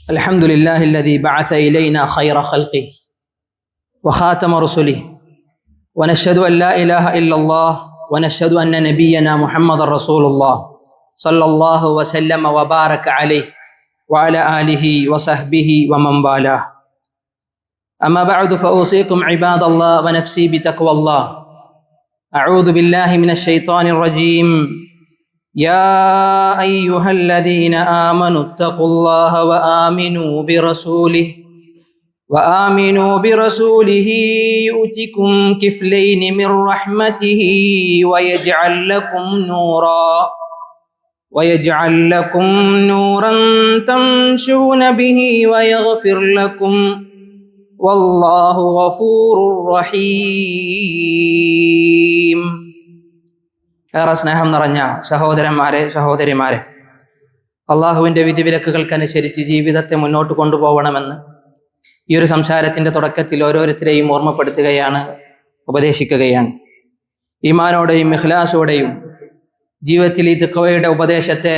الحمد لله الذي بعث إلينا خير خلقه وخاتم رسله ونشهد أن لا إله إلا الله ونشهد أن نبينا محمد رسول الله صلى الله وسلم وبارك عليه وعلى آله وصحبه ومن والاه. أما بعد فأوصيكم عباد الله ونفسي بتقوى الله. أعوذ بالله من الشيطان الرجيم. يا أيها الذين آمنوا اتقوا الله وآمنوا برسوله يؤتكم كفلين من رحمته ويجعل لكم نورا تمشون به ويغفر لكم والله غفور رحيم. ഏറെ സ്നേഹം നിറഞ്ഞ സഹോദരന്മാരെ, സഹോദരിമാരെ, അള്ളാഹുവിൻ്റെ വിധിവിലക്കുകൾക്കനുസരിച്ച് ജീവിതത്തെ മുന്നോട്ട് കൊണ്ടുപോകണമെന്ന് ഈ ഒരു സംസാരത്തിൻ്റെ തുടക്കത്തിൽ ഓരോരുത്തരെയും ഓർമ്മപ്പെടുത്തുകയാണ്, ഉപദേശിക്കുകയാണ്. ഈമാനോടെയും ഇഖ്ലാസോടെയും ജീവിതത്തിൽ ഈ തഖ്വയുടെ ഉപദേശത്തെ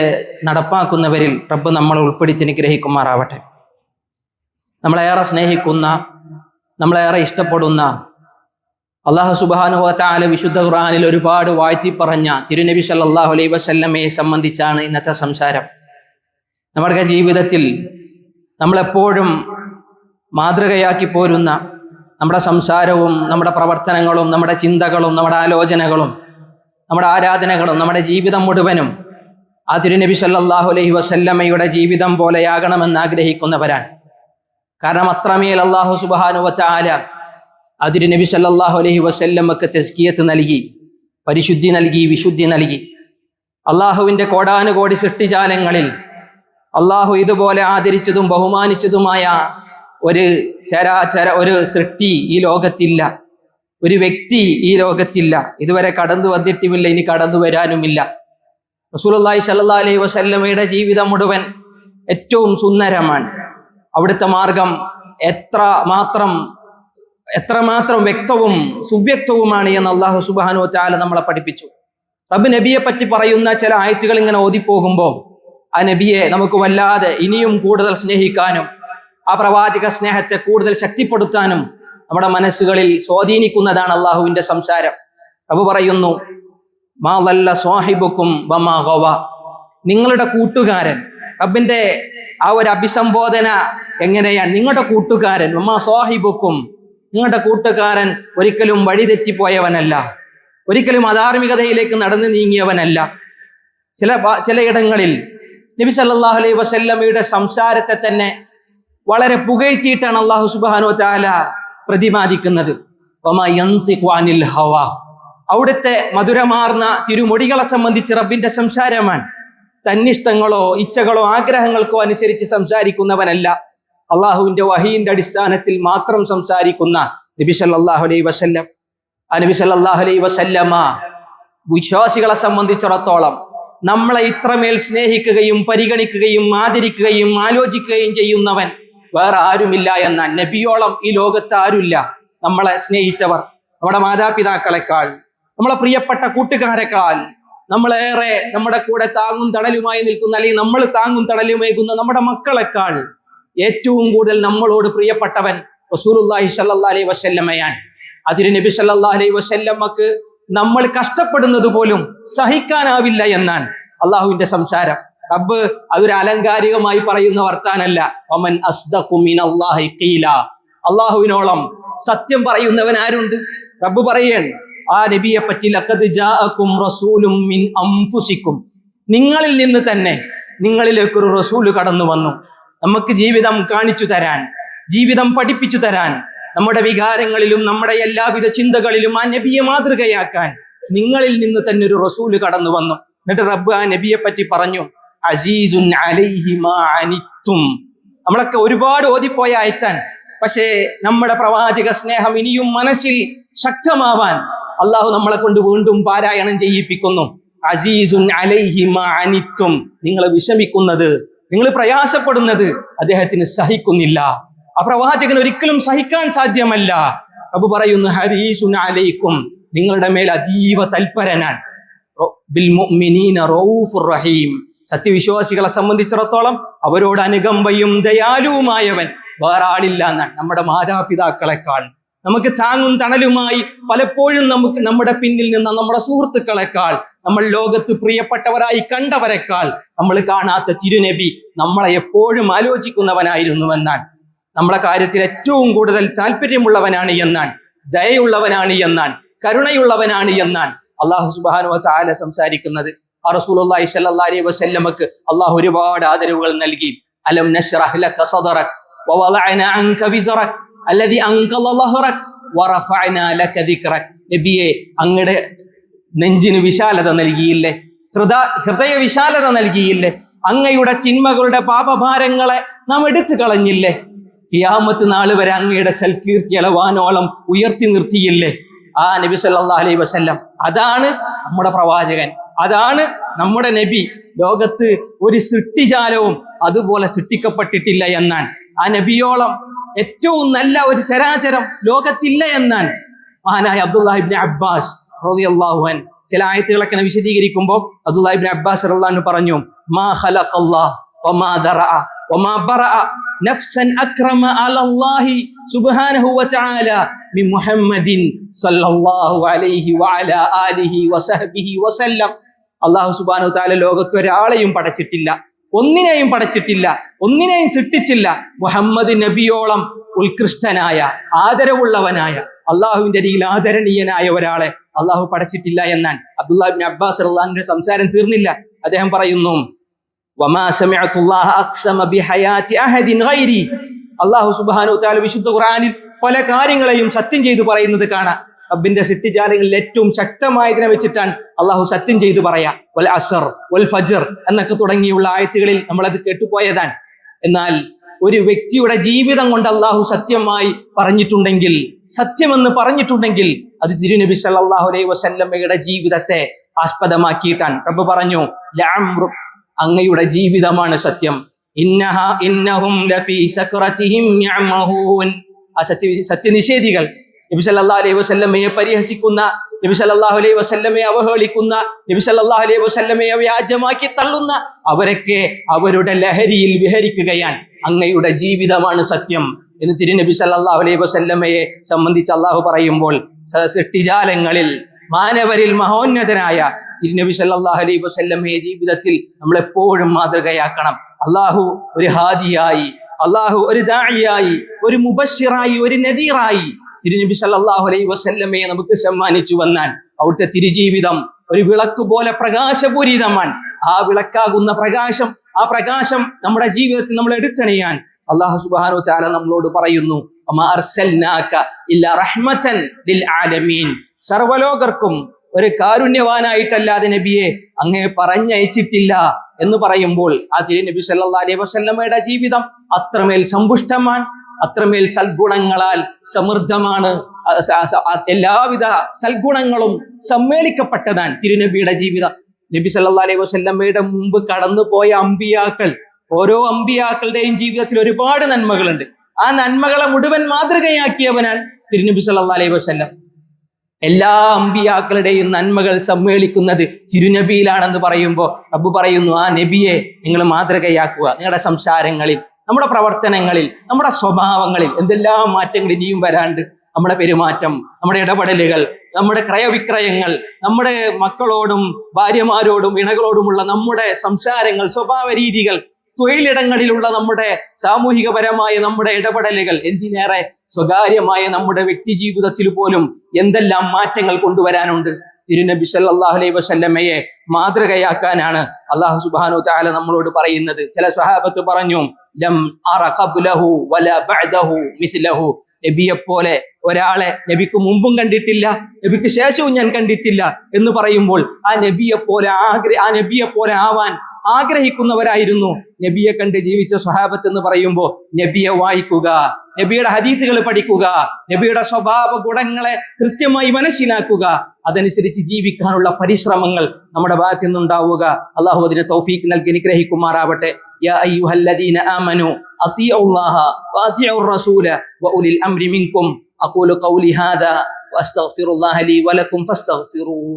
നടപ്പാക്കുന്നവരിൽ റബ്ബ് നമ്മളെ ഉൾപ്പെടുത്തി അനുഗ്രഹിക്കുമാറാവട്ടെ. നമ്മളേറെ സ്നേഹിക്കുന്ന, നമ്മളേറെ ഇഷ്ടപ്പെടുന്ന അല്ലാഹു സുബ്ഹാനഹു വ തആല വിശുദ്ധ ഖുർആനിൽ ഒരുപാട് വാഴ്ത്തി പറഞ്ഞ തിരുനബി സല്ലല്ലാഹു അലൈഹി വസല്ലമയെ സംബന്ധിച്ചാണ് ഇന്നത്തെ സംസാരം. നമ്മുടെ ജീവിതത്തിൽ നമ്മളെപ്പോഴും മാതൃകയാക്കി പോരുന്ന നമ്മുടെ സംസാരവും നമ്മുടെ പ്രവർത്തനങ്ങളും നമ്മുടെ ചിന്തകളും നമ്മുടെ ആലോചനകളും നമ്മുടെ ആരാധനകളും നമ്മുടെ ജീവിതം മുഴുവനും ആ തിരുനബി സല്ലല്ലാഹു അലൈഹി വസല്ലമയുടെ ജീവിതം പോലെയാകണമെന്ന് ആഗ്രഹിക്കുന്നവരാണ്. കാരണം അത്രമേൽ അല്ലാഹു സുബ്ഹാനഹു വ തആല അതിന് നബി സല്ലല്ലാഹു അലൈഹി വസല്ലമക്ക് തസ്കിയത്ത് നൽകി, പരിശുദ്ധി നൽകി, വിശുദ്ധി നൽകി. അള്ളാഹുവിൻ്റെ കോടാനുകോടി സൃഷ്ടിജാലങ്ങളിൽ അള്ളാഹു ഇതുപോലെ ആദരിച്ചതും ബഹുമാനിച്ചതുമായ ഒരു സൃഷ്ടി ഈ ലോകത്തില്ല, ഒരു വ്യക്തി ഈ ലോകത്തില്ല. ഇതുവരെ കടന്നു വന്നിട്ടുമില്ല, ഇനി കടന്നു വരാനുമില്ല. റസൂലുള്ളാഹി സ്വല്ലല്ലാഹു അലൈഹി വസല്ലമയുടെ ജീവിതം മുഴുവൻ ഏറ്റവും സുന്ദരമാണ്. അവിടുത്തെ മാർഗം എത്രമാത്രം വ്യക്തവും സുവ്യക്തവുമാണ് എന്ന് അല്ലാഹു സുബ്ഹാനഹു വ തആല നമ്മളെ പഠിപ്പിച്ചു. റബ്ബ് നബിയെ പറ്റി പറയുന്ന ചില ആയത്തുകൾ ഇങ്ങനെ ഓതിപ്പോകുമ്പോൾ ആ നബിയെ നമുക്ക് വല്ലാതെ ഇനിയും കൂടുതൽ സ്നേഹിക്കാനും ആ പ്രവാചക സ്നേഹത്തെ കൂടുതൽ ശക്തിപ്പെടുത്താനും നമ്മുടെ മനസ്സുകളിൽ സ്വാധീനിക്കുന്നതാണ് അള്ളാഹുവിന്റെ സംസാരം. റബ്ബ് പറയുന്നു, മാ ളല്ല സ്വാഹിബുക്കും വമാ ഗവ. നിങ്ങളുടെ കൂട്ടുകാരൻ, റബ്ബിന്റെ ആ ഒരു അഭിസംബോധന എങ്ങനെയാണ്? നിങ്ങളുടെ കൂട്ടുകാരൻ, വമാ സ്വാഹിബുക്കും, നിങ്ങളുടെ കൂട്ടുകാരൻ ഒരിക്കലും വഴിതെറ്റിപ്പോയവനല്ല, ഒരിക്കലും അധാർമികതയിലേക്ക് നടന്നു നീങ്ങിയവനല്ല. ചിലയിടങ്ങളിൽ നബി സല്ലല്ലാഹു അലൈഹി വസല്ലമയുടെ സംസാരത്തെ തന്നെ വളരെ പുകഴ്ത്തിയിട്ടാണ് അല്ലാഹു സുബ്ഹാനഹു വ തആല പ്രതിപാദിക്കുന്നത്. വമാ യൻതിഖു അനിൽ ഹവാ. അവിടുത്തെ മധുരമാർന്ന തിരുമൊഴികളെ സംബന്ധിച്ച് റബ്ബിന്റെ സംസാരമാണ്. തന്നിഷ്ടങ്ങളോ ഇച്ഛകളോ ആഗ്രഹങ്ങൾക്കോ അനുസരിച്ച് സംസാരിക്കുന്നവനല്ല. അള്ളാഹുവിന്റെ വഹീന്റെ അടിസ്ഥാനത്തിൽ മാത്രം സംസാരിക്കുന്ന നബി സല്ലല്ലാഹു അലൈഹി വസല്ലം. ആ നബി സല്ലല്ലാഹു അലൈഹി വസല്ലമ വിശ്വാസികളെ സംബന്ധിച്ചിടത്തോളം നമ്മളെ ഇത്രമേൽ സ്നേഹിക്കുകയും പരിഗണിക്കുകയും ആദരിക്കുകയും ആലോചിക്കുകയും ചെയ്യുന്നവൻ വേറെ ആരുമില്ല എന്ന നബിയോളം ഈ ലോകത്ത് ആരുമില്ല. നമ്മളെ സ്നേഹിച്ചവർ, നമ്മുടെ മാതാപിതാക്കളെക്കാൾ, നമ്മളെ പ്രിയപ്പെട്ട കൂട്ടുകാരെക്കാൾ, നമ്മളേറെ നമ്മുടെ കൂടെ താങ്ങും തണലുമായി നിൽക്കുന്ന, അല്ലെങ്കിൽ നമ്മൾ താങ്ങും തണലുമേകുന്ന നമ്മുടെ മക്കളെക്കാൾ ഏറ്റവും കൂടുതൽ നമ്മളോട് പ്രിയപ്പെട്ടവൻ റസൂലുള്ളാഹി സ്വല്ലല്ലാഹു അലൈഹി വസല്ലമയാണ്. അതിന് നബി സല്ലല്ലാഹു അലൈഹി വസല്ലമക്ക് നമ്മൾ കഷ്ടപ്പെടുന്നത് പോലും സഹിക്കാനാവില്ല എന്നാണ് അള്ളാഹുവിന്റെ സംസാരം. റബ്ബ് അതൊരു അലങ്കാരികമായി പറയുന്ന വർത്താനല്ല. വമൻ അസ്ദഖു മിനല്ലാഹി ഖീല. അള്ളാഹുവിനോളം സത്യം പറയുന്നവൻ ആരുണ്ട്? റബ്ബ് പറയാണ് ആ നബിയെ പറ്റി, ലഖദ് ജാഅകും റസൂലും മിൻ അൻഫുസിക്കും. നിങ്ങളിൽ നിന്ന് തന്നെ നിങ്ങളിലേക്ക് ഒരു റസൂൽ കടന്നു വന്നു, നമുക്ക് ജീവിതം കാണിച്ചു തരാൻ, ജീവിതം പഠിപ്പിച്ചു തരാൻ, നമ്മുടെ വികാരങ്ങളിലും നമ്മുടെ എല്ലാവിധ ചിന്തകളിലും ആ നബിയെ മാതൃകയാക്കാൻ നിങ്ങളിൽ നിന്ന് തന്നെ ഒരു റസൂല് കടന്നു വന്നു. എന്നിട്ട് റബ്ബ് ആ നബിയെ പറ്റി പറഞ്ഞു, അസീസുൻ അലൈഹി മാ അനിത്തും. നമ്മളൊക്കെ ഒരുപാട് ഓതിപ്പോയ ആയത്താൻ. പക്ഷേ നമ്മുടെ പ്രവാചക സ്നേഹം ഇനിയും മനസ്സിൽ ശക്തമാവാൻ അള്ളാഹു നമ്മളെ കൊണ്ട് വീണ്ടും പാരായണം ചെയ്യിപ്പിക്കുന്നു. അസീസുൻ അലൈഹി മാ അനിത്തും. നിങ്ങൾ വിഷമിക്കുന്നത്, നിങ്ങൾ പ്രയാസപ്പെടുന്നത് അദ്ദേഹത്തിന് സഹിക്കുന്നില്ല. ആ പ്രവാചകൻ ഒരിക്കലും സഹിക്കാൻ സാധ്യമല്ല. റബ്ബ് പറയുന്നു, ഹരീസുൻ അലൈക്കും, നിങ്ങളുടെ മേൽ അതീവ തൽപരനാണ്. ബിൽ മുഅ്മിനീന റഊഫുർ റഹീം. സത്യവിശ്വാസികളെ സംബന്ധിച്ചിടത്തോളം അവരോട് അനുകമ്പയും ദയാലുവുമായവൻ വേറെ ആളില്ല എന്നാണ്. നമ്മുടെ മാതാപിതാക്കളെക്കാൾ നമുക്ക് താങ്ങും തണലുമായി പലപ്പോഴും നമുക്ക് നമ്മുടെ പിന്നിൽ നിന്ന നമ്മുടെ സുഹൃത്തുക്കളെക്കാൾ, നമ്മൾ ലോകത്ത് പ്രിയപ്പെട്ടവരായി കണ്ടവരെക്കാൾ നമ്മൾ കാണാത്ത തിരുനബി നമ്മളെ എപ്പോഴും ആലോചിക്കുന്നവനായിരുന്നുവെന്നാണ്. നമ്മളെ കാര്യത്തിൽ ഏറ്റവും കൂടുതൽ താല്പര്യമുള്ളവനാണ് എന്നാണ്, ദയയുള്ളവനാണ് എന്നാണ്, കരുണയുള്ളവനാണ് എന്നാണ് അള്ളാഹു സുബ്ഹാനഹു വ തആല സംസാരിക്കുന്നത്. റസൂലുള്ളാഹി സ്വല്ലല്ലാഹു അലൈഹി വസല്ലമക്ക് അള്ളാഹു ഒരുപാട് ആദരവുകൾ നൽകി. അലം നശ്റഹ് ലക സദറക വവളഅന അൻക വിസ്റക അല്ലദി അൻഖള ലഹ്റക വറഫഅന ലക ദിക്റക. നബിയെ, അങ്ങയുടെ നെഞ്ചിന് വിശാലത നൽകിയില്ലേ, ഹൃദയ വിശാലത നൽകിയില്ലേ, അങ്ങയുടെ ചിന്മകളുടെ പാപഭാരങ്ങളെ നാം എടുത്തു കളഞ്ഞില്ലേ, ഖിയാമത്ത് നാൾ വരെ അങ്ങയുടെ സൽകീർത്തി അളവാനോളം ഉയർത്തി നിർത്തിയില്ലേ. ആ നബി സല്ലല്ലാഹു അലൈഹി വസല്ലം, അതാണ് നമ്മുടെ പ്രവാചകൻ, അതാണ് നമ്മുടെ നബി. ലോകത്ത് ഒരു സൃഷ്ടിജാലവും അതുപോലെ സൃഷ്ടിക്കപ്പെട്ടിട്ടില്ല എന്നാണ്. ആ നബിയോളം ഏറ്റവും നല്ല ഒരു ചരാചരം ലോകത്തില്ല എന്നാണ് മഹാനായ അബ്ദുല്ലാഹി ഇബ്നു അബ്ബാസ് റളിയല്ലാഹു അൻഹു ചില ആയത്തുകളൊക്കെ വിശദീകരിക്കുമ്പോൾ അബ്ദുല്ലാഹി ഇബ്നു അബ്ബാസ് റളിയല്ലാഹു അൻഹു പറഞ്ഞു, മാ ഖലഖല്ലാഹു വമാ ദറഅ വമാ ബറഅ നഫ്സൻ അക്രമ അലല്ലാഹി സുബ്ഹാനഹു വ തആല മിൻ മുഹമ്മദിൻ സല്ലല്ലാഹു അലൈഹി വഅലാ ആലിഹി വസഹ്ബിഹി വസല്ലം. അല്ലാഹു സുബ്ഹാനഹു വ തആല ലോകത്ത് ഒരാളെയും പടച്ചിട്ടില്ല, ഒന്നിനെയും പടച്ചിട്ടില്ല, ഒന്നിനെയും സൃഷ്ടിച്ചില്ല മുഹമ്മദ് നബിയോളം ഉത്കൃഷ്ടനായ ആദരവുള്ളവനായ അള്ളാഹുവിന്റെ അരികിൽ ആദരണീയനായ ഒരാളെ അള്ളാഹു പടച്ചിട്ടില്ല എന്നാണ്. അബ്ദുല്ലാഹി ഇബ്നു അബ്ബാസ് റളിയല്ലാഹു അൻഹുവിന്റെ സംസാരം തീർന്നില്ല. അദ്ദേഹം പറയുന്നു, വമാ സമിഅതുല്ലാഹ അഖ്സമ ബിഹയാതി അഹദിൻ ഗൈരി. അള്ളാഹു സുബ്ഹാനഹു വ തആല വിശുദ്ധ ഖുർആനിൽ പല കാര്യങ്ങളെയും സത്യം ചെയ്തു പറയുന്നത് കാണാം. റബ്ബിന്റെ സൃഷ്ടിജാലങ്ങളിൽ ഏറ്റവും ശക്തമായതിനെ വെച്ചിട്ടാണ് അള്ളാഹു സത്യം ചെയ്തു പറയാ. വൽ അസ്ർ വൽ ഫജ്ർ എന്നൊക്കെ തുടങ്ങിയുള്ള ആയത്തുകളിൽ നമ്മളത് കേട്ടുപോയതാണ്. എന്നാൽ ഒരു വ്യക്തിയുടെ ജീവിതം കൊണ്ട് അള്ളാഹു സത്യമായി പറഞ്ഞിട്ടുണ്ടെങ്കിൽ, സത്യമെന്ന് പറഞ്ഞിട്ടുണ്ടെങ്കിൽ അത് തിരുനബി സല്ലല്ലാഹു അലൈഹി വസല്ലമയുടെ ജീവിതത്തെ ആസ്പദമാക്കിയിട്ടാണ്. റബ്ബ് പറഞ്ഞു, ലഅംറു, അങ്ങയുടെ ജീവിതമാണ് സത്യം. ഇന്നഹും ലഫീ സക്റതിഹിം യഅമഹൂൻ. ആ സത്യനിഷേധികൾ, നബി സല്ലല്ലാഹു അലൈഹി വസല്ലമയെ പരിഹസിക്കുന്ന, നബി സല്ലല്ലാഹു അലൈഹി വസല്ലമയെ അവഹേളിക്കുന്ന, നബി സല്ലല്ലാഹു അലൈഹി വസല്ലമയെ വ്യാജമാക്കി തള്ളുന്ന അവരൊക്കെ അവരുടെ ലഹരിയിൽ വിഹരിക്കുകയാണ്. അങ്ങയുടെ ജീവിതമാണ് സത്യം എന്ന് തിരുനബി സല്ലല്ലാഹു അലൈഹി വസല്ലമയെ സംബന്ധിച്ച് അള്ളാഹു പറയുമ്പോൾ, സൃഷ്ടിജാലങ്ങളിൽ മാനവരിൽ മഹോന്നതനായ തിരുനബി സല്ലല്ലാഹു അലൈഹി വസല്ലമയെ ജീവിതത്തിൽ നമ്മൾ എപ്പോഴും മാതൃകയാക്കണം. അള്ളാഹു ഒരു ഹാദിയായി, അള്ളാഹു ഒരു ദാഇയായി, ഒരു മുബശ്ശിറായി, ഒരു നദീറായി തിരുനബി സല്ലല്ലാഹു അലൈഹി വസല്ലമയെ നമുക്ക് സമ്മാനിച്ചു വന്നാൽ അവിടുത്തെ തിരുജീവിതം ഒരു വിളക്ക് പോലെ പ്രകാശപൂരിതമാണ്. ആ വിളക്കാകുന്ന പ്രകാശം, ആ പ്രകാശം നമ്മുടെ ജീവിതത്തിൽ നമ്മൾ എടുത്തണിയാൻ അല്ലാഹു സുബ്ഹാനഹു വ തആല നമ്മളോട് പറയുന്നു, വമാ അർസൽനാക ഇല്ലാ റഹ്മതൻ ലിൽ ആലമീൻ. സർവ്വലോകർക്കും ഒരു കാരുണ്യവാനായിട്ടല്ലാതെ നബിയെ അങ്ങേ പറഞ്ഞയച്ചിട്ടില്ല എന്ന് പറയുമ്പോൾ ആ തിരുനബി സല്ലല്ലാഹു അലൈഹി വസല്ലമയുടെ ജീവിതം അത്രമേൽ സമ്പുഷ്ടമാണ്, അത്രമേൽ സൽഗുണങ്ങളാൽ സമൃദ്ധമാണ്. എല്ലാവിധ സൽഗുണങ്ങളും സമ്മേളിക്കപ്പെട്ടതാണ് തിരുനബിയുടെ ജീവിതം. നബി സല്ലല്ലാഹു അലൈഹി വസല്ലമയുടെ മുമ്പ് കടന്നുപോയ അമ്പിയാക്കൾ, ഓരോ അമ്പിയാക്കളുടെയും ജീവിതത്തിൽ ഒരുപാട് നന്മകളുണ്ട്. ആ നന്മകളെ മുഴുവൻ മാതൃകയാക്കിയവനാണ് തിരുനബി സല്ലല്ലാഹു അലൈഹി വസല്ലം. എല്ലാ അമ്പിയാക്കളുടെയും നന്മകൾ സമ്മേളിക്കുന്നത് തിരുനബിയിലാണെന്ന് പറയുമ്പോൾ റബ്ബ് പറയുന്നു, ആ നബിയെ നിങ്ങൾ മാതൃകയാക്കുക. നിങ്ങളുടെ സംസാരങ്ങളിൽ, നമ്മുടെ പ്രവർത്തനങ്ങളിൽ, നമ്മുടെ സ്വഭാവങ്ങളിൽ എന്തെല്ലാം മാറ്റങ്ങൾ ഇനിയും വരാണ്ട്. നമ്മുടെ പെരുമാറ്റം, നമ്മുടെ ഇടപെടലുകൾ, നമ്മുടെ ക്രയവിക്രയങ്ങൾ, നമ്മുടെ മക്കളോടും ഭാര്യമാരോടും ഇണകളോടുമുള്ള നമ്മുടെ സംസാരങ്ങൾ, സ്വഭാവ രീതികൾ, തൊഴിലിടങ്ങളിലുള്ള നമ്മുടെ സാമൂഹികപരമായ നമ്മുടെ ഇടപെടലുകൾ, എന്തിനേറെ സ്വകാര്യമായ നമ്മുടെ വ്യക്തി ജീവിതത്തിൽ പോലും എന്തെല്ലാം മാറ്റങ്ങൾ കൊണ്ടുവരാനുണ്ട്. തിരുനബി സല്ലല്ലാഹു അലൈഹി വസല്ലമയെ മാതൃകയാക്കാനാണ് അല്ലാഹു സുബ്ഹാനഹു വ തആല നമ്മളോട് പറയുന്നത്. ചില സ്വഹാബത്ത് പറഞ്ഞു, ലം അറ ഖബ്ലഹു വലാ ബഅദഹു മിസ്ലഹു. നബിയെപ്പോലെ ഒരാളെ നബിക്ക് മുമ്പും കണ്ടിട്ടില്ല, നബിക്ക് ശേഷവും ഞാൻ കണ്ടിട്ടില്ല എന്ന് പറയുമ്പോൾ ആ നബിയെപ്പോലെ ആവാൻ ആഗ്രഹിക്കുന്നവരായിരുന്നു നബിയെ കണ്ട് ജീവിച്ച സ്വഹാബത്ത് എന്ന് പറയുമ്പോൾ നബിയെ വായിക്കുക, നബിയുടെ ഹദീസുകൾ പഠിക്കുക, നബിയുടെ സ്വഭാവ ഗുണങ്ങളെ കൃത്യമായി മനസ്സിലാക്കുക, അതനുസരിച്ച് ജീവിക്കാനുള്ള പരിശ്രമങ്ങൾ നമ്മുടെ ഭാഗത്ത് നിന്നുണ്ടാവുക. അള്ളാഹു അതിന് തൗഫീഖ് നൽകി അനുഗ്രഹിക്കുമാറാവട്ടെ. യാ അയ്യുഹല്ലദീന ആമനു അത്തിഉല്ലാഹ വഅതിഉർ റസൂല വഉലിൽ അംരി മിൻകും. അഖൂലു ഖൗലി ഹാദാ വഅസ്തഗ്ഫിറുല്ലാഹ ലീ വലക്കും ഫസ്തഗ്ഫിറൂഹു.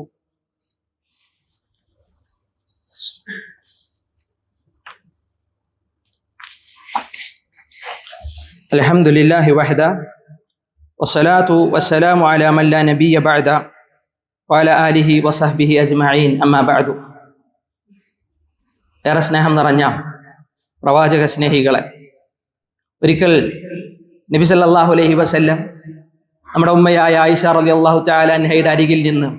അൽഹംദുലില്ലാഹി വഹദ വസ്സലാത്തു വസ്സലാമു അലാ മൻ ലാ നബിയ്യ ബഅദ വഅലാ ആലിഹി വസഹ്ബിഹി അജ്മഈൻ അമ്മാ ബഅദു. ഏറെ സ്നേഹം നിറഞ്ഞ പ്രവാചക സ്നേഹികളെ, ഒരിക്കൽ നബി സല്ലല്ലാഹു അലൈഹി വസല്ലം നമ്മുടെ ഉമ്മയായ ആയിഷ റളിയല്ലാഹു തആല അൻഹയുടെ അരികിൽ നിന്ന്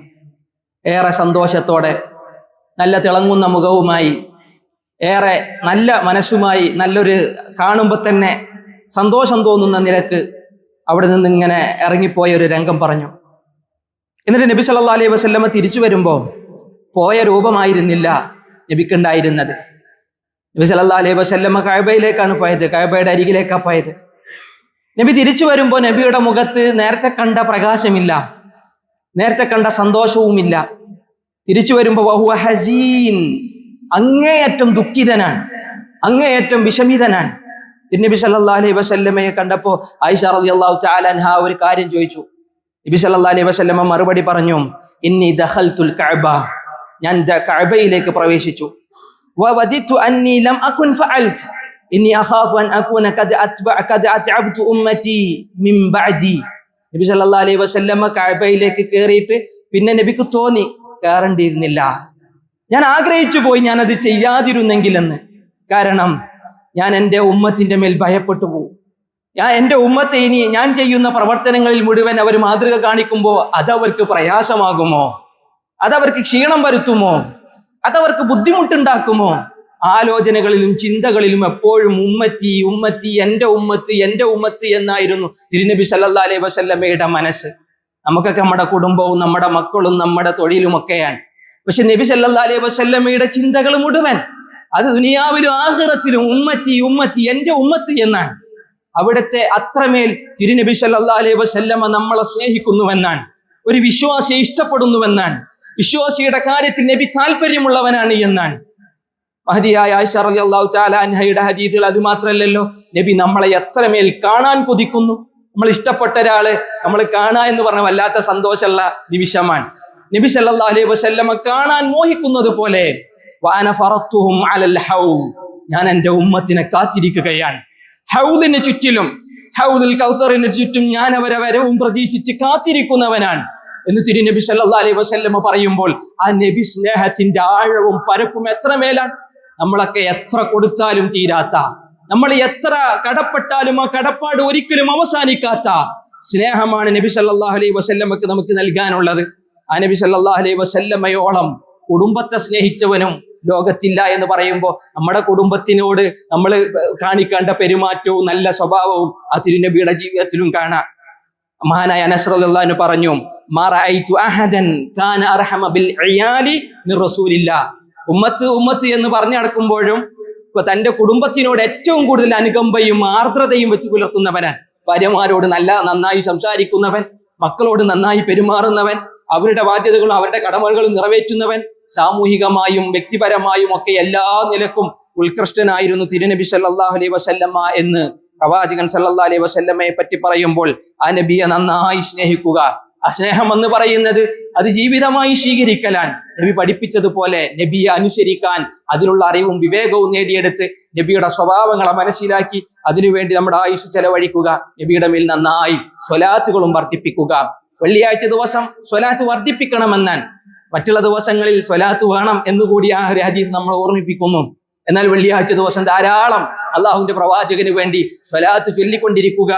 ഏറെ സന്തോഷത്തോടെ, നല്ല തിളങ്ങുന്ന മുഖവുമായി, ഏറെ നല്ല മനസ്സുമായി, നല്ലൊരു കാണുമ്പോൾ തന്നെ സന്തോഷം തോന്നുന്ന നിലക്ക് അവിടെ നിന്ന് ഇങ്ങനെ ഇറങ്ങിപ്പോയ ഒരു രംഗം പറഞ്ഞു. എന്നിട്ട് നബി സല്ലല്ലാഹു അലൈഹി വസല്ലമ തിരിച്ചു വരുമ്പോൾ പോയ രൂപമായിരുന്നില്ല നബിക്കുണ്ടായിരുന്നത്. നബി സല്ലല്ലാഹു അലൈഹി വസല്ലമ കഅബയിലേക്കാണ് പോയത്, കഅബയുടെ അരികിലേക്കാണ് പോയത്. നബി തിരിച്ചു വരുമ്പോൾ നബിയുടെ മുഖത്ത് നേരത്തെ കണ്ട പ്രകാശമില്ല, നേരത്തെ കണ്ട സന്തോഷവുമില്ല. തിരിച്ചു വരുമ്പോൾ വഹുവ ഹസീൻ, അങ്ങേയറ്റം ദുഃഖിതനാണ്, അങ്ങേയറ്റം വിഷമിതനാണ്. നബി സല്ലല്ലാഹു അലൈഹി വസല്ലമയെ കണ്ടപ്പോൾ ആയിഷ റളിയല്ലാഹു തആല അൻഹ ഒരു കാര്യം ചോദിച്ചു. നബി സല്ലല്ലാഹു അലൈഹി വസല്ലമ മറുപടി പറഞ്ഞു, ഇന്നി ദഖൽതുൽ കഅബ, ഞാൻ കഅബയിലേക്ക് പ്രവേശിച്ചു. വവദിതു അന്നി ലം അകുൻ ഫഅൽത് ഇന്നി അഖാഫു അൻ അകൂന ഖദ് അതഅബ്തു ഉമ്മതി മിൻ ബഅദി. നബി സല്ലല്ലാഹു അലൈഹി വസല്ലമ കഅബയിലേക്ക് കയറിയിട്ട് പിന്നെ നബിക്ക് തോന്നി കയറേണ്ടിയിരുന്നില്ല, ഞാൻ ആഗ്രഹിച്ചു പോയി ഞാനത് ചെയ്യാതിരുന്നെങ്കിലെന്ന്. കാരണം ഞാൻ എൻ്റെ ഉമ്മത്തിന്റെ മേൽ ഭയപ്പെട്ടു പോകും. എൻ്റെ ഉമ്മത്തെ ഇനി ഞാൻ ചെയ്യുന്ന പ്രവർത്തനങ്ങളിൽ മുഴുവൻ അവർ മാതൃക കാണിക്കുമ്പോൾ അതവർക്ക് പ്രയാസമാകുമോ, അതവർക്ക് ക്ഷീണം വരുത്തുമോ, അതവർക്ക് ബുദ്ധിമുട്ടുണ്ടാക്കുമോ? ആലോചനകളിലും ചിന്തകളിലും എപ്പോഴും ഉമ്മത്തി ഉമ്മത്തി, എൻ്റെ ഉമ്മത്ത് എൻ്റെ ഉമ്മത്ത് എന്നായിരുന്നു തിരുനബി സല്ലല്ലാഹു അലൈഹി വസല്ലമയുടെ മനസ്സ്. നമുക്കൊക്കെ നമ്മുടെ കുടുംബവും നമ്മുടെ മക്കളും നമ്മുടെ തൊഴിലുമൊക്കെയാണ്. പക്ഷെ നബി സല്ലല്ലാഹു അലൈഹി വസല്ലമയുടെ ചിന്തകൾ മുഴുവൻ അത് ദുനിയാവിലും ആഖിറത്തിലും ഉമ്മത്തി ഉമ്മത്തി എൻ്റെ ഉമ്മത്ത് എന്നാണ്. അവിടുത്തെ അത്രമേൽ തിരുനബി സല്ലല്ലാഹു അലൈഹി വസല്ലമ നമ്മളെ സ്നേഹിക്കുന്നുവെന്നാണ്, ഒരു വിശ്വാസിയെ ഇഷ്ടപ്പെടുന്നുവെന്നാണ്, വിശ്വാസിയുടെ കാര്യത്തിൽ നബി താല്പര്യമുള്ളവനാണ് എന്നാണ്. മഹദിയായ ആയിഷ റളിയല്ലാഹു തആല അൻഹയുടെ ഹദീസുകൾ അത് മാത്രമല്ലല്ലോ, നബി നമ്മളെ എത്രമേൽ കാണാൻ കൊതിക്കുന്നു. നമ്മൾ ഇഷ്ടപ്പെട്ട ഒരാള് നമ്മൾ കാണാ എന്ന് പറഞ്ഞ വല്ലാത്ത സന്തോഷമുള്ള നിമിഷമാണ്. നബി സല്ലല്ലാഹു അലൈഹി വസല്ലമ കാണാൻ മോഹിക്കുന്നത് പോലെ വഅന ഫറത്തുഹും അലൽ ഹൗൽ, ഞാൻ എൻ്റെ ഉമ്മത്തിനെ കാത്തിരിക്കുകയാണ്. ഹൗദിന് ചുറ്റിലും, ഹൗദുൽ കൗസറിന് ചുറ്റും ഞാൻ അവരെ വരവും പ്രതീക്ഷിച്ച് കാത്തിരിക്കുന്നവനാണ് എന്ന് തിരുനബി സല്ലല്ലാഹു അലൈഹി വസല്ലമ പറയുമ്പോൾ ആ നബി സ്നേഹത്തിന്റെ ആഴവും പരപ്പും എത്ര മേലാണ്. നമ്മളൊക്കെ എത്ര കൊടുത്താലും തീരാത്ത, നമ്മൾ എത്ര കടപ്പെട്ടാലും ആ കടപ്പാട് ഒരിക്കലും അവസാനിക്കാത്ത സ്നേഹമാണ് നബി സല്ലല്ലാഹു അലൈഹി വസല്ലമക്ക് നമുക്ക് നൽകാനുള്ളത്. ആ നബി സല്ലല്ലാഹു അലൈഹി വസല്ലമയോളം കുടുംബത്തെ സ്നേഹിച്ചവനും ലോകത്തില്ല എന്ന് പറയുമ്പോൾ നമ്മുടെ കുടുംബത്തിനോട് നമ്മൾ കാണിക്കേണ്ട പെരുമാറ്റവും നല്ല സ്വഭാവവും ആ തിരുനബിയുടെ ജീവിതത്തിലും കാണാം. മഹാനായ അനസ് റളിയല്ലാഹു അൻഹു പറഞ്ഞു, മാ റഅയ്തു അഹദൻ കാന അർഹമ ബിൽ ഇയാലി മിർ റസൂലില്ലാഹ്. ഉമ്മത്ത് ഉമ്മത്ത് എന്ന് പറഞ്ഞു നടക്കുമ്പോഴും തന്റെ കുടുംബത്തിനോട് ഏറ്റവും കൂടുതൽ അനുകമ്പയും ആർദ്രതയും വെച്ച് പുലർത്തുന്നവനാണ്. ഭാര്യമാരോട് നന്നായി സംസാരിക്കുന്നവൻ, മക്കളോട് നന്നായി പെരുമാറുന്നവൻ, അവരുടെ ബാധ്യതകളും അവരുടെ കടമകളും നിറവേറ്റുന്നവൻ, സാമൂഹികമായും വ്യക്തിപരമായും ഒക്കെ എല്ലാ നിലക്കും ഉത്കൃഷ്ടനായിരുന്നു തിരുനബി സല്ലല്ലാഹു അലൈഹി വസല്ലമ എന്ന് പ്രവാചകൻ സല്ലല്ലാഹു അലൈഹി വസല്ലമയെ പറ്റി പറയുമ്പോൾ ആ നബിയെ നന്നായി സ്നേഹിക്കുക. ആ സ്നേഹം എന്ന് പറയുന്നത് അത് ജീവിതമായി സ്വീകരിക്കലാണ്. നബി പഠിപ്പിച്ചതുപോലെ നബിയെ അനുസരിക്കാൻ, അതിനുള്ള അറിവും വിവേകവും നേടിയെടുത്ത് നബിയുടെ സ്വഭാവങ്ങളെ മനസ്സിലാക്കി അതിനുവേണ്ടി നമ്മുടെ ആയുസ് ചെലവഴിക്കുക. നബിയുടെ മേൽ നന്നായി സ്വലാത്തുകളും വർദ്ധിപ്പിക്കുക. വെള്ളിയാഴ്ച ദിവസം സ്വലാത്ത് വർദ്ധിപ്പിക്കണമെന്നാണ്. മറ്റുള്ള ദിവസങ്ങളിൽ സ്വലാത്ത് വേണം എന്നുകൂടി ആ ഒരു ഹദീസ് നമ്മൾ ഓർമ്മിപ്പിക്കുന്നു. എന്നാൽ വെള്ളിയാഴ്ച ദിവസം ധാരാളം അള്ളാഹുവിന്റെ പ്രവാചകന് വേണ്ടി സ്വലാത്ത് ചൊല്ലിക്കൊണ്ടിരിക്കുക.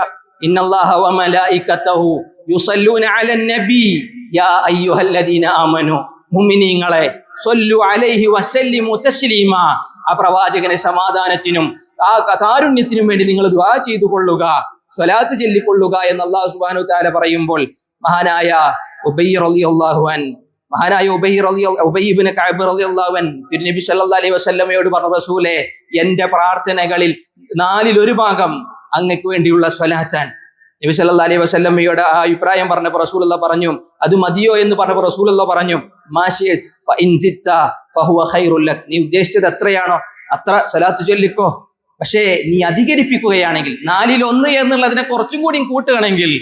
ഇന്നല്ലാഹ വ മലായികതഹു യുസല്ലൂന അലൻ നബി യാ അയ്യുഹല്ലദീന ആമനു, മുഅ്മിനീങ്ങളെ സ്വല്ലു അലൈഹി വസല്ലിമു തസ്ലീമാ, ആ പ്രവാചകനെ സമാധാനത്തിനും ആ കാരുണ്യത്തിനും വേണ്ടി നിങ്ങൾ ദുആ ചെയ്തു കൊള്ളുക, സ്വലാത്ത് ചൊല്ലിക്കൊള്ളുക എന്ന് അല്ലാഹു സുബ്ഹാനഹു വ തആല പറയുമ്പോൾ മഹാനായ ഉബയ്യ് റളിയല്ലാഹു അൻഹു, മഹാനായ ഉബയ്യ് ഇബ്നു കഅബ് റളിയല്ലാഹു അൻഹു തിരുനബി സല്ലല്ലാഹു അലൈഹി വസല്ലമയോട് പറഞ്ഞു, റസൂലേ, എൻ്റെ പ്രാർത്ഥനകളിൽ 4/1 ഭാഗം അങ്ങക്ക് വേണ്ടിയുള്ള സ്വലാത്താണ്. നബി സല്ലല്ലാഹു അലൈഹി വസല്ലമയോട് ആ അഭിപ്രായം പറഞ്ഞപ്പോൾ റസൂലുള്ളാഹി പറഞ്ഞു, അത് മതിയോ എന്ന് പറഞ്ഞപ്പോൾ റസൂലുള്ളാഹി പറഞ്ഞു, മാ ശിഅ്ത ഫഇൻ സിത്ത ഫഹുവ ഖൈറുൽ ലക്, നീ ഉദ്ദേശിച്ചത് എത്രയാണോ അത്ര സ്വലാത്ത് ചൊല്ലിക്കോ. പക്ഷേ നീ അധികരിപ്പിക്കുകയാണെങ്കിൽ 4/1 എന്നുള്ളതിനെ കുറച്ചും കൂടി കൂട്ടുകയാണെങ്കിൽ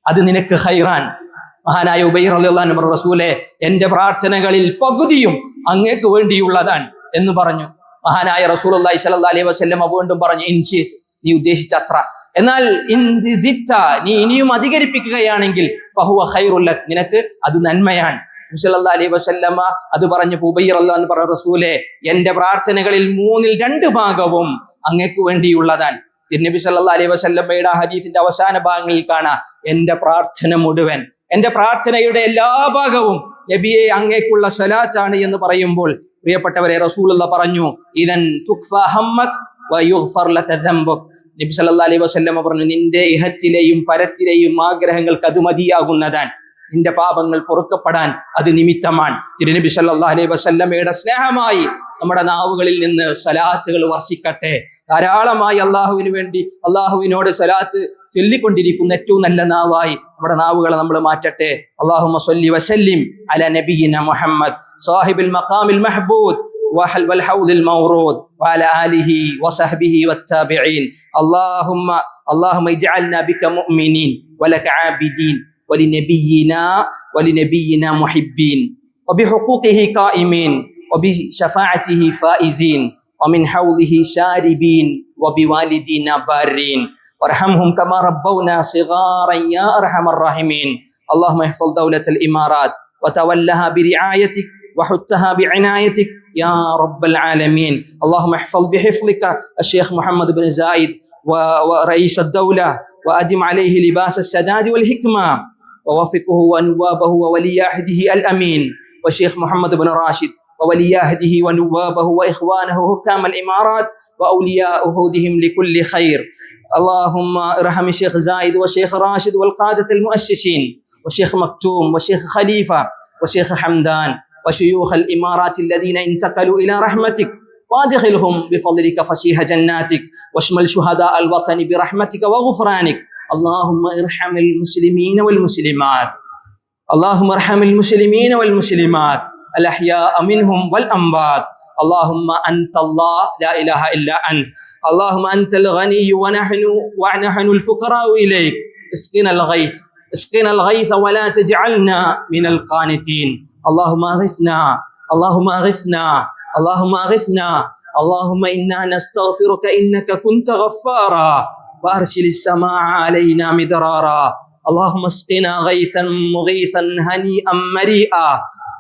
അത് നിനക്ക് ഖൈറാൻ. മഹാനായ ഉബയ്യ് റളിയല്ലാഹു അൻഹു പറഞ്ഞു, റസൂലേ, എൻ്റെ പ്രാർത്ഥനകളിൽ പകുതിയും അങ്ങേക്ക് വേണ്ടിയുള്ളതാണ് എന്ന് പറഞ്ഞു. മഹാനായ റസൂലുള്ളാഹി സ്വല്ലല്ലാഹു അലൈഹി വസല്ലം വീണ്ടും പറഞ്ഞു, ഇൻശിഅ്ത, നീ ഉദ്ദേശിച്ച അത്ര. എന്നാൽ നീ ഇനിയും അധികരിപ്പിക്കുകയാണെങ്കിൽ ഫഹുവ ഖൈറുൽ ലക്, നിനക്ക് അത് നന്മയാണ്. നബി സല്ലല്ലാഹു അലൈഹി വസല്ലമ അത് പറഞ്ഞപ്പോൾ ഉബൈർ റളിയല്ലാഹു അൻഹു പറഞ്ഞു, റസൂലേ, എന്റെ പ്രാർത്ഥനകളിൽ 2/3 അങ്ങേക്ക് വേണ്ടിയുള്ളതാണ്. നബി സല്ലല്ലാഹു അലൈഹി വസല്ലമയുടെ ഹദീസിന്റെ അവസാന ഭാഗങ്ങളിൽ കാണാം, എന്റെ പ്രാർത്ഥന മുഴുവൻ, എന്റെ പ്രാർത്ഥനയുടെ എല്ലാ ഭാഗവും നബിയെ അങ്ങേക്കുള്ള സ്വലാത്താണ് എന്ന് പറയുമ്പോൾ പ്രിയപ്പെട്ടവരെ, റസൂലുള്ളാഹി പറഞ്ഞു, ഇദൻ തുക്ഫാ ഹമ്മക് വയുഗ്ഫർ ലക ദംബുക്. നബി സല്ലല്ലാഹു അലൈഹി വസല്ലമ പറഞ്ഞു, നിന്റെ ഇഹത്തിലെയും പരത്തിലെയും ആഗ്രഹങ്ങൾക്ക് അത് മതിയാകുന്നതാണ്, നിന്റെ പാപങ്ങൾ പൊറുക്കപ്പെടാൻ അത് നിമിത്തമാണ്. തിരുനബി സല്ലല്ലാഹു അലൈഹി വസല്ലമയുടെ സ്നേഹമായി നമ്മുടെ നാവുകളിൽ നിന്ന് സ്വലാത്തുകൾ വർഷിക്കട്ടെ. ധാരാളമായി അള്ളാഹുവിന് വേണ്ടി അള്ളാഹുവിനോട് സ്വലാത്ത് ചൊല്ലിക്കൊണ്ടിരിക്കുന്ന ഏറ്റവും നല്ല നാവായി നമ്മുടെ നാവുകളെ നമ്മൾ മാറ്റട്ടെ. അല്ലാഹുമ്മ സ്വല്ലി വസല്ലിം അലാ നബിയിന മുഹമ്മദ് സാഹിബിൽ മഖാമിൽ മഹ്ബൂദ് വൽ ഹൗദിൽ മൗറൂദ് വഅലാ ആലിഹി വസഹ്ബിഹി വത്താബിഈൻ. അല്ലാഹുമ്മ ഇജ്അൽനാ ബിക മുഅ്മിനീൻ വലക ആബിദീൻ ولنبينا محبين وبحقوقه قائمين وبشفاعته فائزين ومن حوله شاربين وبوالدينا بارين وارحمهم كما ربونا صغارا يا أرحم الراحمين. اللهم احفظ دولة الإمارات وتولها برعايتك وحتها بعنايتك يا رب العالمين. اللهم احفظ بحفظك الشيخ محمد بن زايد ورئيس الدولة وأدم عليه لباس السداد والحكمة ووفقه ونوابه وولي عهده الأمين والشيخ محمد بن راشد وولي عهده ونوابه وإخوانه حكام الإمارات وأولياء عهودهم لكل خير. اللهم ارحم الشيخ زايد والشيخ راشد والقادة المؤسسين والشيخ مكتوم والشيخ خليفة والشيخ حمدان وشيوخ الإمارات الذين انتقلوا إلى رحمتك وادخلهم بفضلك فسيح جناتك واشمل شهداء الوطن برحمتك وغفرانك. اللهم ارحم المسلمين والمسلمات، اللهم ارحم المسلمين والمسلمات الأحياء منهم والأموات. اللهم أنت الله لا إله إلا أنت. اللهم أنت الغني ونحن الفقراء إليك. اسقنا الغيث، اسقنا الغيث ولا تجعلنا من القانتين. اللهم أغثنا، اللهم أغثنا، اللهم أغثنا. اللهم إنا نستغفرك إنك كنت غفارا فأرسل السماء علينا مدرارا. اللهم اسقنا غيثا مغيثا هنيئا مريئا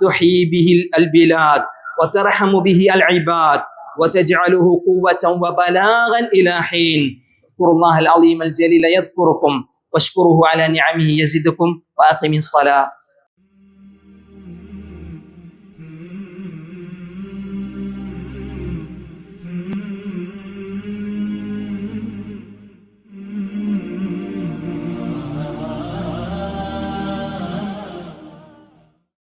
تحيي به البلاد وترحم به العباد وتجعله قوة وبلاغا إلى حين. اذكروا الله العظيم الجليل يذكركم واشكروه على نعمه يزدكم وأقم الصلاة.